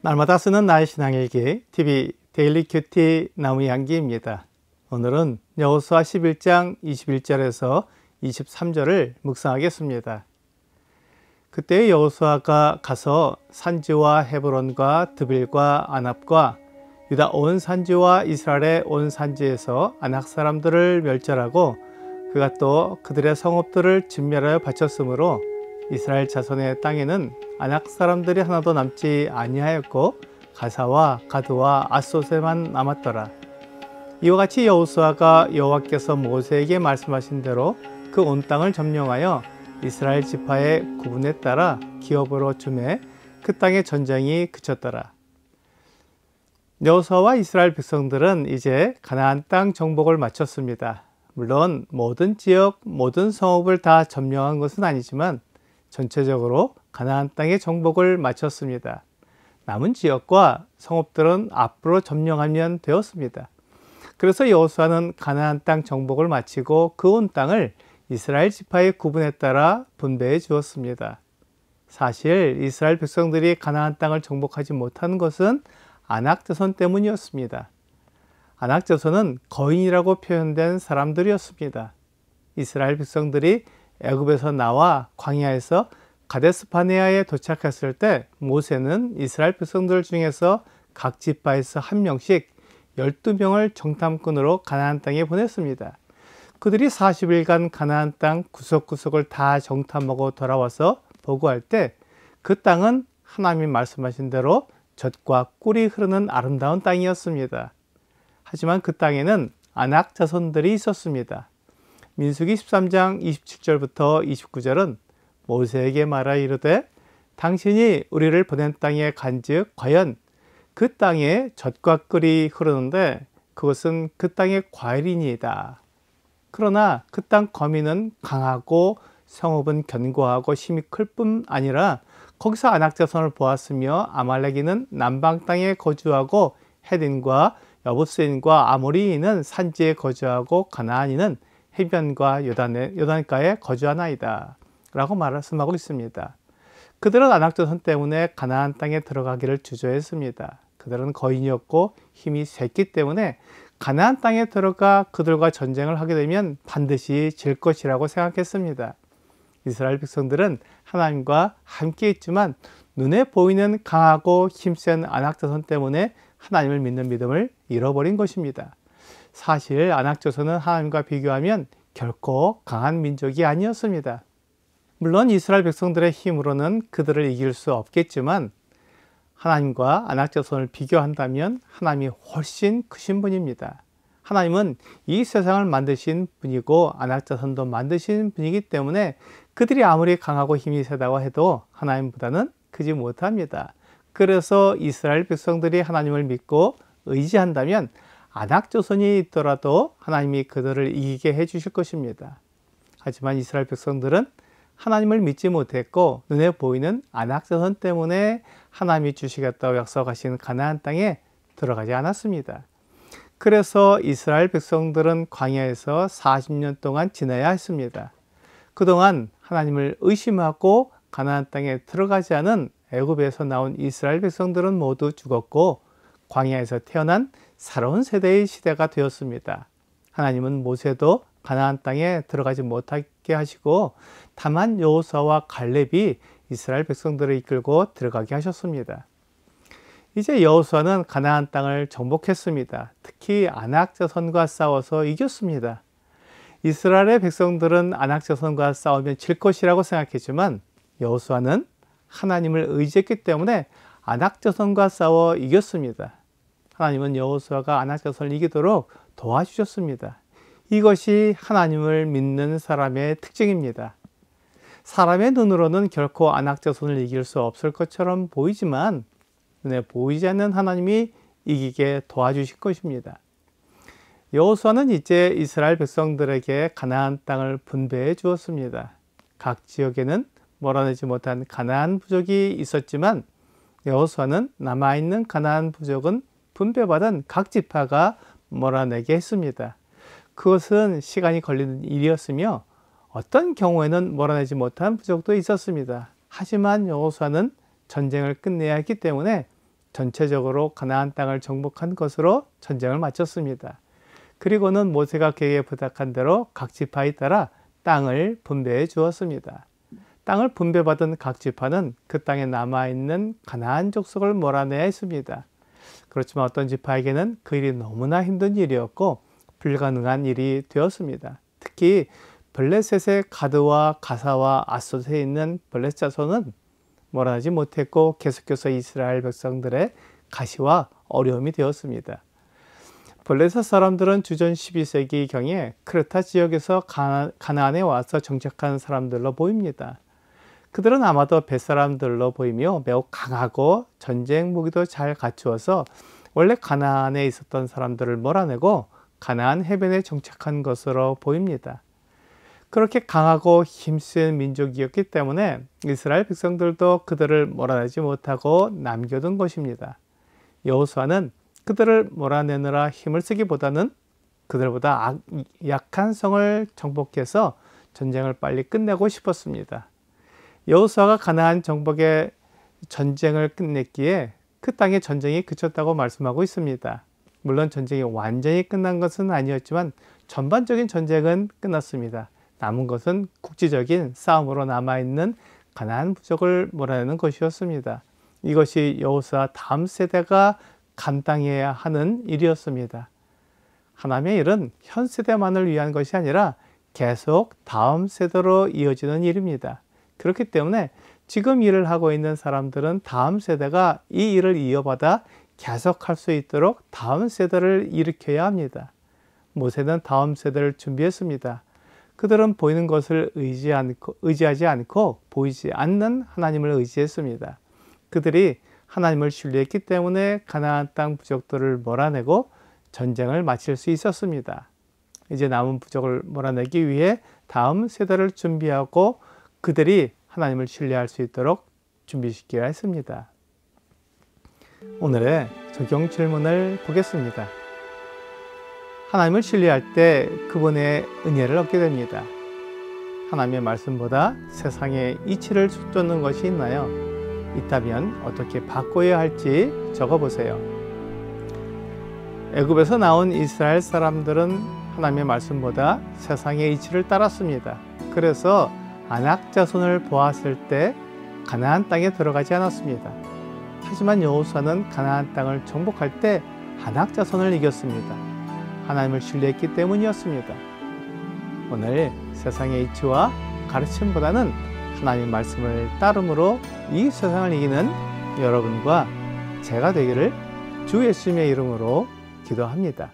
날마다 쓰는 나의 신앙일기 TV 데일리 큐티 나무향기입니다. 오늘은 여호수아 11장 21절에서 23절을 묵상하겠습니다. 그때 여호수아가 가서 산지와 헤브론과 드빌과 아납과 유다 온 산지와 이스라엘의 온 산지에서 아낙 사람들을 멸절하고 그가 또 그들의 성읍들을 진멸하여 바쳤으므로 이스라엘 자손의 땅에는 아낙 사람들이 하나도 남지 아니하였고 가사와 가드와 앗솥에만 남았더라. 이와 같이 여호수아가 여호와께서 모세에게 말씀하신 대로 그 온 땅을 점령하여 이스라엘 지파의 구분에 따라 기업으로 주매 그 땅의 전쟁이 그쳤더라. 여호수아와 이스라엘 백성들은 이제 가나안 땅 정복을 마쳤습니다. 물론 모든 지역, 모든 성읍을 다 점령한 것은 아니지만 전체적으로 가나안 땅의 정복을 마쳤습니다. 남은 지역과 성읍들은 앞으로 점령하면 되었습니다. 그래서 여호수아는 가나안 땅 정복을 마치고 그 온 땅을 이스라엘 지파의 구분에 따라 분배해 주었습니다. 사실 이스라엘 백성들이 가나안 땅을 정복하지 못한 것은 아낙 자손 때문이었습니다. 아낙 자손은 거인이라고 표현된 사람들이었습니다. 이스라엘 백성들이 애굽에서 나와 광야에서 가데스 바네아에 도착했을 때 모세는 이스라엘 백성들 중에서 각 지파에서 한 명씩 12명을 정탐꾼으로 가나안 땅에 보냈습니다. 그들이 40일간 가나안 땅 구석구석을 다 정탐하고 돌아와서 보고할 때 그 땅은 하나님이 말씀하신 대로 젖과 꿀이 흐르는 아름다운 땅이었습니다. 하지만 그 땅에는 아낙 자손들이 있었습니다. 민수기 13장 27절부터 29절은 모세에게 말하 이르되 당신이 우리를 보낸 땅에 간즉 과연 그 땅에 젖과 꿀이 흐르는데 그것은 그 땅의 과일이니이다. 그러나 그 땅 거민은 강하고 성읍은 견고하고 힘이 클 뿐 아니라 거기서 아낙 자손을 보았으며 아말렉이는 남방 땅에 거주하고 헤딘과 여부스인과 아모리인은 산지에 거주하고 가나안인은 해변과 요단가에 거주하나이다 라고 말씀하고 있습니다. 그들은 아낙 자손 때문에 가나안 땅에 들어가기를 주저했습니다. 그들은 거인이었고 힘이 셌기 때문에 가나안 땅에 들어가 그들과 전쟁을 하게 되면 반드시 질 것이라고 생각했습니다. 이스라엘 백성들은 하나님과 함께 있지만 눈에 보이는 강하고 힘센 아낙 자손 때문에 하나님을 믿는 믿음을 잃어버린 것입니다. 사실 아낙 자손은 하나님과 비교하면 결코 강한 민족이 아니었습니다. 물론 이스라엘 백성들의 힘으로는 그들을 이길 수 없겠지만 하나님과 아낙 자손을 비교한다면 하나님이 훨씬 크신 분입니다. 하나님은 이 세상을 만드신 분이고 아낙 자손도 만드신 분이기 때문에 그들이 아무리 강하고 힘이 세다고 해도 하나님보다는 크지 못합니다. 그래서 이스라엘 백성들이 하나님을 믿고 의지한다면 아낙 자손이 있더라도 하나님이 그들을 이기게 해주실 것입니다. 하지만 이스라엘 백성들은 하나님을 믿지 못했고 눈에 보이는 아낙 자손 때문에 하나님이 주시겠다고 약속하신 가나안 땅에 들어가지 않았습니다. 그래서 이스라엘 백성들은 광야에서 40년 동안 지내야 했습니다. 그동안 하나님을 의심하고 가나안 땅에 들어가지 않은 애굽에서 나온 이스라엘 백성들은 모두 죽었고 광야에서 태어난 새로운 세대의 시대가 되었습니다. 하나님은 모세도 가나안 땅에 들어가지 못하게 하시고 다만 여호수아와 갈렙이 이스라엘 백성들을 이끌고 들어가게 하셨습니다. 이제 여호수아는 가나안 땅을 정복했습니다. 특히 아낙 자손과 싸워서 이겼습니다. 이스라엘의 백성들은 아낙 자손과 싸우면 질 것이라고 생각했지만 여호수아는 하나님을 의지했기 때문에 아낙 자손과 싸워 이겼습니다. 하나님은 여호수아가 아낙 자손을 이기도록 도와주셨습니다. 이것이 하나님을 믿는 사람의 특징입니다. 사람의 눈으로는 결코 아낙 자손을 이길 수 없을 것처럼 보이지만 눈에 보이지 않는 하나님이 이기게 도와주실 것입니다. 여호수아는 이제 이스라엘 백성들에게 가나안 땅을 분배해 주었습니다. 각 지역에는 몰아내지 못한 가나안 부족이 있었지만 여호수아는 남아있는 가나안 부족은 분배받은 각 지파가 몰아내게 했습니다. 그것은 시간이 걸리는 일이었으며 어떤 경우에는 몰아내지 못한 부족도 있었습니다. 하지만 여호수아는 전쟁을 끝내야 했기 때문에 전체적으로 가나안 땅을 정복한 것으로 전쟁을 마쳤습니다. 그리고는 모세가 그에게 부탁한 대로 각 지파에 따라 땅을 분배해 주었습니다. 땅을 분배받은 각 지파는 그 땅에 남아있는 가나안 족속을 몰아내야 했습니다. 그렇지만 어떤 지파에게는 그 일이 너무나 힘든 일이었고 불가능한 일이 되었습니다. 특히 블레셋의 가드와 가사와 아솥에 있는 블레셋 자손은 몰아내지 못했고 계속해서 이스라엘 백성들의 가시와 어려움이 되었습니다. 블레셋 사람들은 주전 12세기경에 크레타 지역에서 가나안에 와서 정착한 사람들로 보입니다. 그들은 아마도 벳사람들로 보이며 매우 강하고 전쟁 무기도 잘 갖추어서 원래 가나안에 있었던 사람들을 몰아내고 가나안 해변에 정착한 것으로 보입니다. 그렇게 강하고 힘센 민족이었기 때문에 이스라엘 백성들도 그들을 몰아내지 못하고 남겨둔 것입니다. 여호수아는 그들을 몰아내느라 힘을 쓰기보다는 그들보다 약한 성을 정복해서 전쟁을 빨리 끝내고 싶었습니다. 여호수아가 가나안 정복의 전쟁을 끝냈기에 그 땅의 전쟁이 그쳤다고 말씀하고 있습니다. 물론 전쟁이 완전히 끝난 것은 아니었지만 전반적인 전쟁은 끝났습니다. 남은 것은 국지적인 싸움으로 남아있는 가나안 부족을 몰아내는 것이었습니다. 이것이 여호수아 다음 세대가 감당해야 하는 일이었습니다. 하나님의 일은 현 세대만을 위한 것이 아니라 계속 다음 세대로 이어지는 일입니다. 그렇기 때문에 지금 일을 하고 있는 사람들은 다음 세대가 이 일을 이어받아 계속할 수 있도록 다음 세대를 일으켜야 합니다. 모세는 다음 세대를 준비했습니다. 그들은 보이는 것을 의지하지 않고 보이지 않는 하나님을 의지했습니다. 그들이 하나님을 신뢰했기 때문에 가나안 땅 부족들을 몰아내고 전쟁을 마칠 수 있었습니다. 이제 남은 부족을 몰아내기 위해 다음 세대를 준비하고 그들이 하나님을 신뢰할 수 있도록 준비시켜야 했습니다. 오늘의 적용 질문을 보겠습니다. 하나님을 신뢰할 때 그분의 은혜를 얻게 됩니다. 하나님의 말씀보다 세상의 이치를 쫓는 것이 있나요? 있다면 어떻게 바꿔야 할지 적어보세요. 애굽에서 나온 이스라엘 사람들은 하나님의 말씀보다 세상의 이치를 따랐습니다. 그래서 아낙 자손을 보았을 때 가나안 땅에 들어가지 않았습니다. 하지만 여호수아는 가나안 땅을 정복할 때 아낙 자손을 이겼습니다. 하나님을 신뢰했기 때문이었습니다. 오늘 세상의 이치와 가르침보다는 하나님의 말씀을 따름으로 이 세상을 이기는 여러분과 제가 되기를 주 예수님의 이름으로 기도합니다.